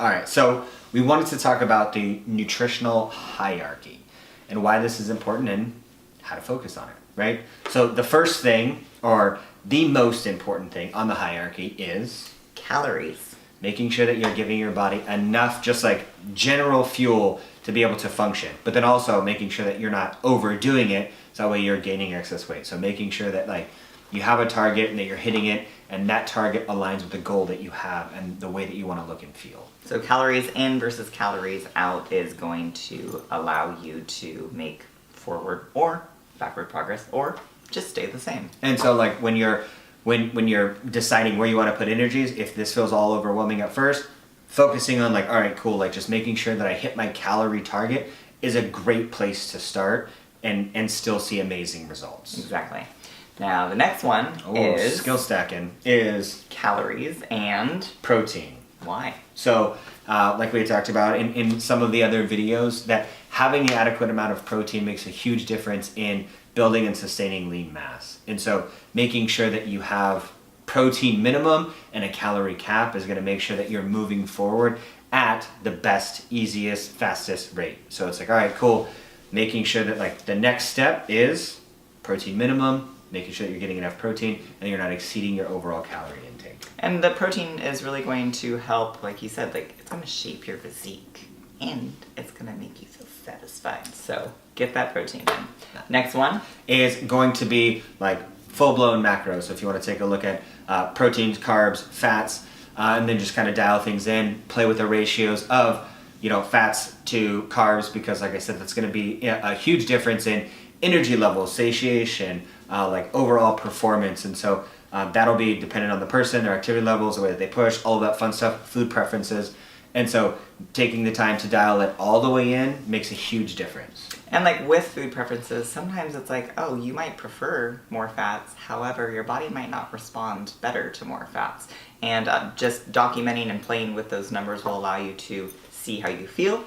All right, so we wanted to talk about the nutritional hierarchy and why this is important and how to focus on it, right? So the first thing, or the most important thing on the hierarchy is calories. Making sure that you're giving your body enough, just like general fuel to be able to function, but then also making sure that you're not overdoing it, so that way you're gaining excess weight. So making sure that like you have a target and that you're hitting it, and that target aligns with the goal that you have and the way that you want to look and feel. So calories in versus calories out is going to allow you to make forward or backward progress, or just stay the same. And so like when you're deciding where you want to put energies, if this feels all overwhelming at first, focusing on like, all right, cool, like just making sure that I hit my calorie target is a great place to start and still see amazing results. Exactly. Now the next one is skill stacking is calories and protein. Why? So like we talked about in some of the other videos, that having the adequate amount of protein makes a huge difference in building and sustaining lean mass. And so making sure that you have protein minimum and a calorie cap is going to make sure that you're moving forward at the best, easiest, fastest rate. So it's like, all right, cool. Making sure that like the next step is protein minimum, making sure that you're getting enough protein and you're not exceeding your overall calorie intake. And the protein is really going to help, like you said, like it's going to shape your physique and it's going to make you feel satisfied. So get that protein in. Next one is going to be like full-blown macros. So if you want to take a look at proteins, carbs, fats, and then just kind of dial things in, play with the ratios of, fats to carbs, because like I said, that's going to be a huge difference in energy levels, satiation, like overall performance. And so that'll be dependent on the person, their activity levels, the way that they push, all of that fun stuff, food preferences. And so taking the time to dial it all the way in makes a huge difference. And like with food preferences, sometimes it's like, oh, you might prefer more fats. However, your body might not respond better to more fats. And just documenting and playing with those numbers will allow you to see how you feel,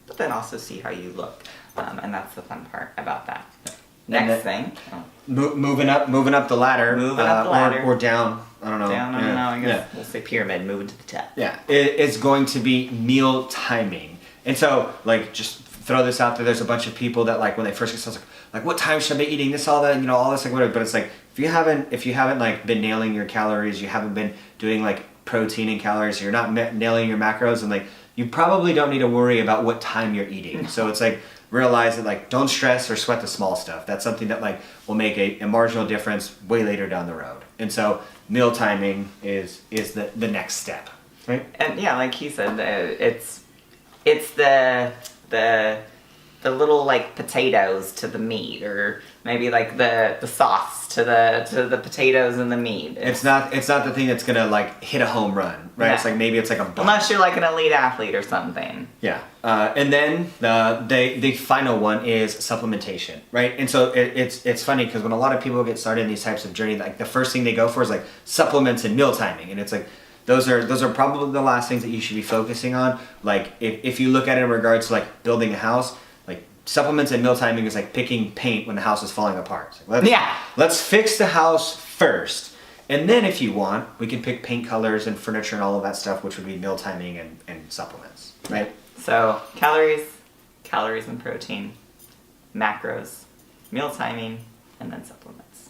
but then also see how you look. And that's the fun part about that. Next thing. Moving up the ladder. Moving up the ladder. Or down. I don't know. Down, I don't know. I guess we'll say pyramid, moving to the top. Yeah. It's going to be meal timing. And so, like, just throw this out there. There's a bunch of people that, like, when they first get started, like what time should I be eating this, all that, all this, like, whatever. But it's like, if you haven't, like, been nailing your calories, you haven't been doing, like, protein and calories, you're not nailing your macros, and, like, you probably don't need to worry about what time you're eating. So it's like, realize that like don't stress or sweat the small stuff. That's something that like will make a marginal difference way later down the road. And so meal timing is the next step, right? And yeah, like he said, it's the little like potatoes to the meat, or maybe like the sauce to the potatoes and the meat. It's not the thing that's gonna like hit a home run, right? Yeah. It's like maybe it's like a bump. Unless you're like an elite athlete or something. Yeah, and then the final one is supplementation, right? And so it's funny because when a lot of people get started in these types of journey, like the first thing they go for is like supplements and meal timing, and it's like those are probably the last things that you should be focusing on. Like if you look at it in regards to like building a house, like supplements and meal timing is like picking paint when the house is falling apart. So let's fix the house first. And then if you want, we can pick paint colors and furniture and all of that stuff, which would be meal timing and supplements, right? So calories and protein, macros, meal timing, and then supplements.